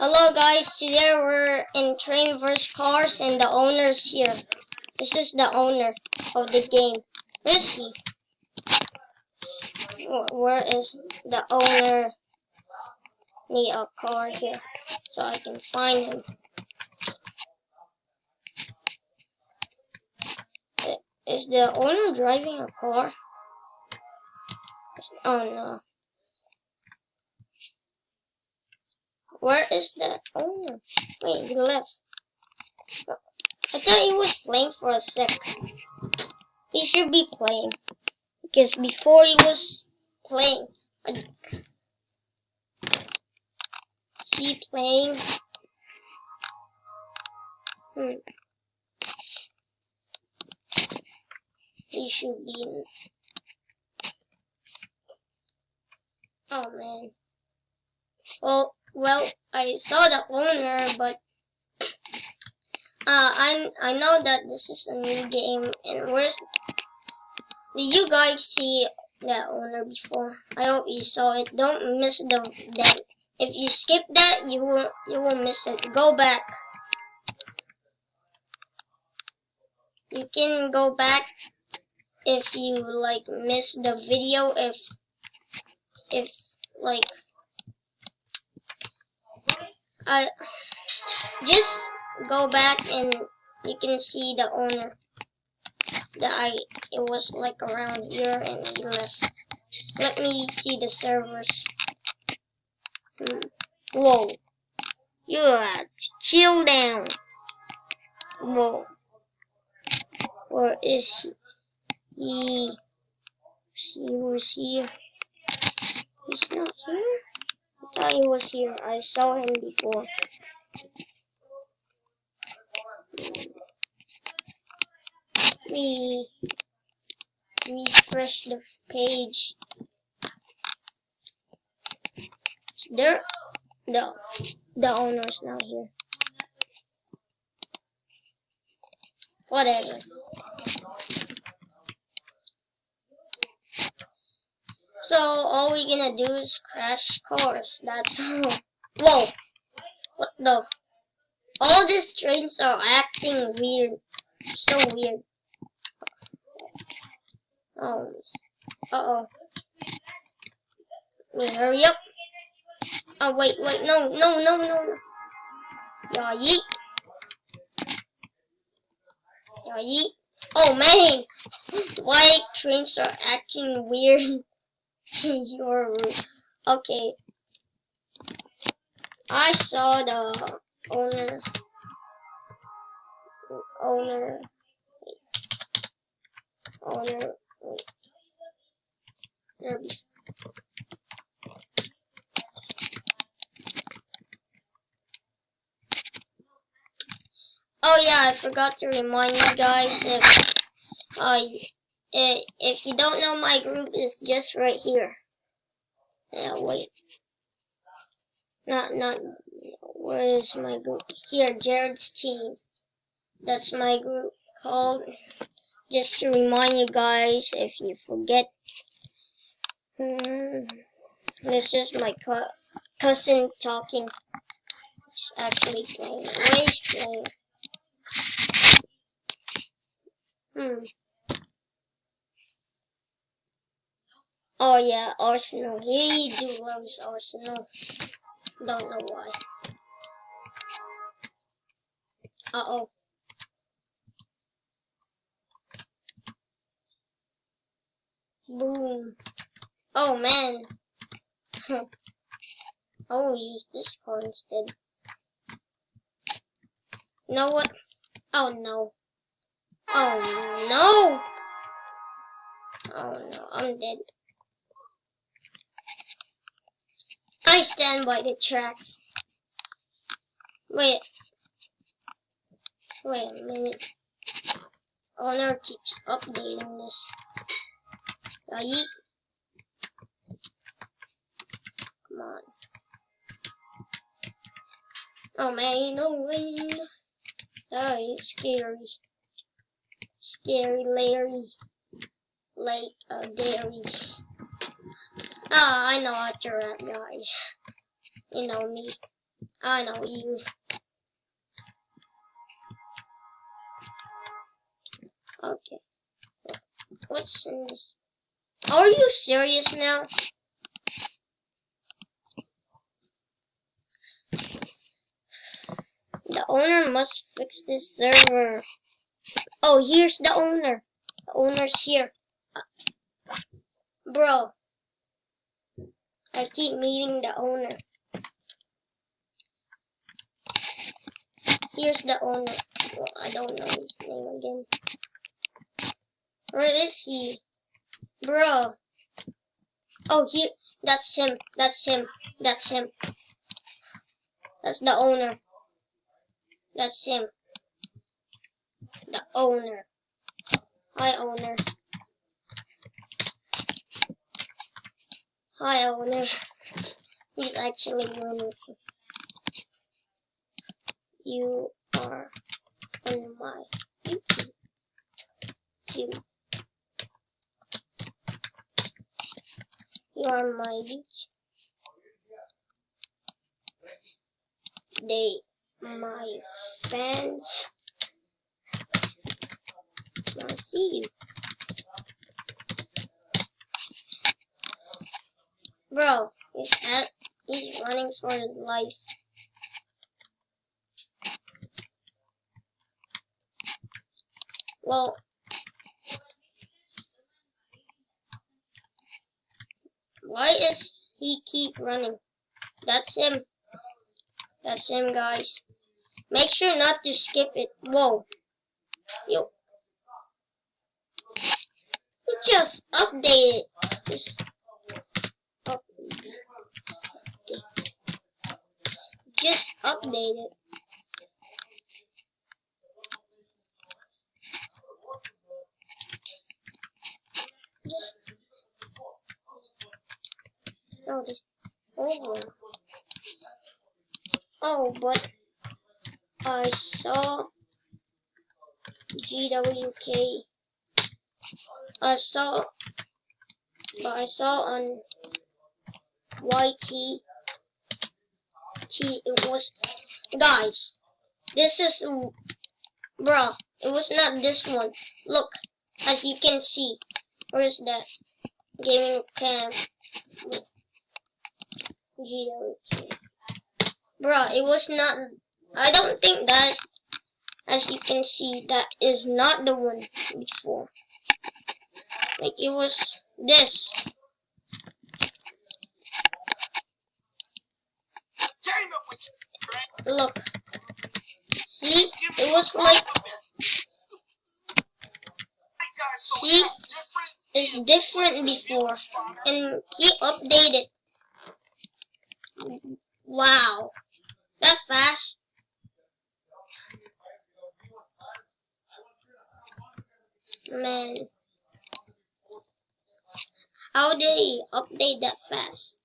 Hello guys, today we're in Train vs Cars and the owner's here. This is the owner of the game. Where is he? Where is the owner? Need a car here so I can find him. Is the owner driving a car? Oh no. Where is the owner? Wait, he left. I thought he was playing for a sec. He should be playing. Because before he was playing. Is he playing? He should be. Oh man. Well, I saw the owner, but I know that this is a new game. And did you guys see the owner before? I hope you saw it. Don't miss that. If you skip that, you will miss it. Go back. You can go back if you like miss the video. If like just go back and you can see the owner. It was like around here and he left. Let me see the servers. Whoa. Chill down. Whoa. Where is he? He was here. He's not here? I thought he was here. I saw him before. We refresh the page. There, the owner's not here. Whatever. So all we're gonna do is crash cars. That's all. Whoa! What the? All these trains are acting weird. So weird. Oh. Uh-oh. Hurry up. Oh, wait. No. Yeah, yeet. Yeah, yeet. Oh, man. Why trains are acting weird? You're rude. Okay. I saw the owner. Oh yeah, I forgot to remind you guys if you don't know, my group is just right here. Yeah, wait. Not where is my group? Here, Jared's team. That's my group called. Just to remind you guys, if you forget. This is my cousin talking. He's actually playing. Where is playing? Oh yeah, Arsenal. He loves Arsenal. Don't know why. Uh-oh. Boom. Oh man. I will use this car instead. You know what? Oh no. Oh no! Oh no, I'm dead. I stand by the tracks. Wait a minute. Owner keeps updating this. Yeet. Come on. Oh man, no way. Oh, he's scary. Scary Larry. Like a dairy. Ah, I know how to rap, guys. You know me. I know you. Okay. What's in this? Are you serious now? The owner must fix this server. Oh, here's the owner. The owner's here. Bro, I keep meeting the owner. Here's the owner. Well, I don't know his name again. Where is he? Bro. Oh, here. That's him. That's him. That's him. That's the owner. That's him. The owner. Hi, owner. Hi, owner. He's actually running. You are on my YouTube too. You are my YouTube. They, my fans, I see you. Bro, he's running for his life. Well, why is he keep running? That's him. That's him, guys. Make sure not to skip it. Whoa. You just updated. Just update it. Just no, just over. Oh, but I saw GWK. I saw on YT. It was, guys. This is, bruh. It was not this one. Look, as you can see. Where is that? Gaming cam. GWK. Bruh, it was not. I don't think that. As you can see, that is not the one before. Like, it was this. Look. See? It was like... See? It's different before. And he updated. Wow. That fast? Man. How did he update that fast?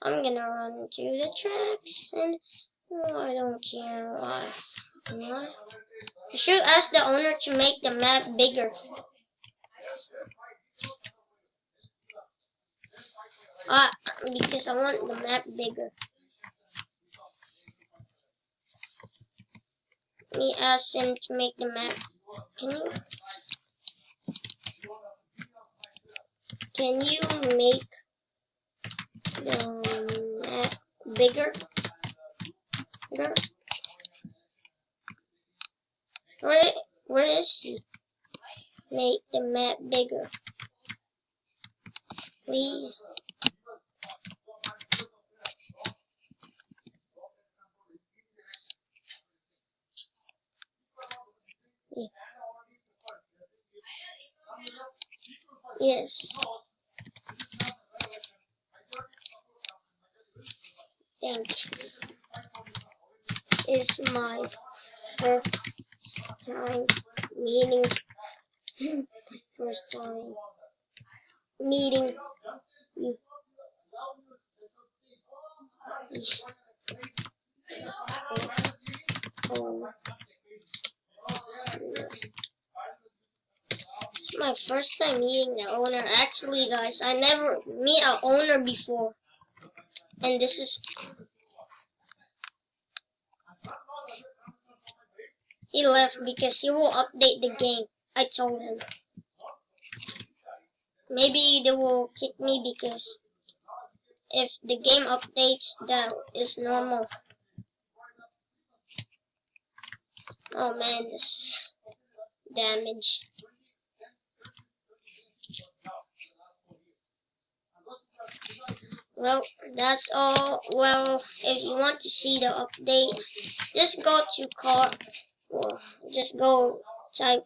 I'm gonna run to the tracks and I don't care why. You should ask the owner to make the map bigger. Because I want the map bigger. Let me ask him to make the map. Can you make the map bigger? Where is he? Make the map bigger. Please. Yeah. Yes. Thank you. It's my first time meeting. First time meeting you. It's my first time meeting the owner. Actually, guys, I never meet an owner before. And this is... He left because he will update the game. I told him. Maybe they will kick me because if the game updates, that is normal. Oh man, this damage. Well, that's all. Well, if you want to see the update, just go to car, or just go type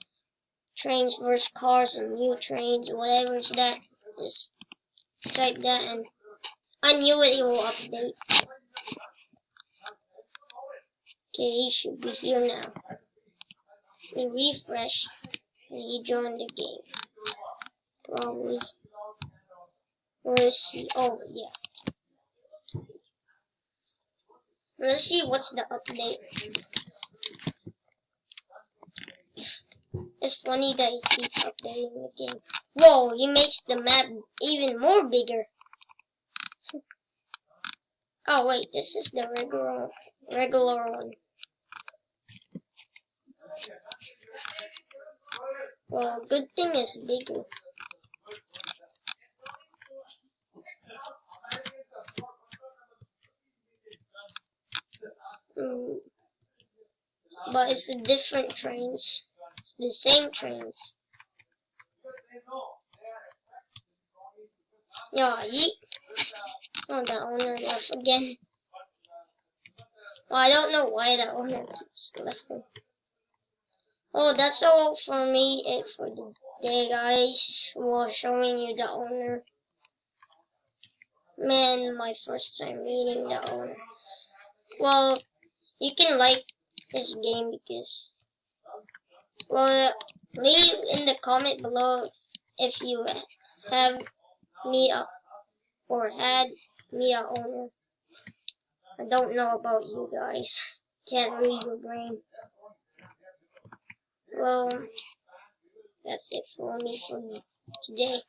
trains versus cars and new trains, whatever is that. Just type that, and I knew it will update. Okay, he should be here now. We refresh, and he joined the game. Probably. Where is he? Oh, yeah. Let's see what's the update. It's funny that he keeps updating the game. Whoa, he makes the map even more bigger. Oh wait, this is the regular one. Well, good thing it's bigger. But it's the different trains. It's the same trains. Yeah, yeet. Oh, the owner left again. Well, I don't know why the owner keeps leaving. Oh, that's all for me. It for the day, guys. Well, showing you the owner. Man, my first time meeting the owner. Well, you can like this game because... Well, leave in the comment below if you have me up or had me a owner. I don't know about you guys. Can't read your brain. Well, that's it for me for today.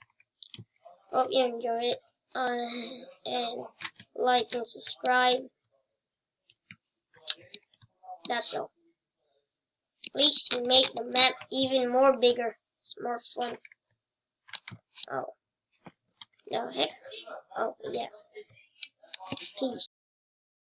Hope you enjoy it. And like and subscribe. That's all. At least you make the map even more bigger. It's more fun. Oh. The heck? Oh, yeah. Peace.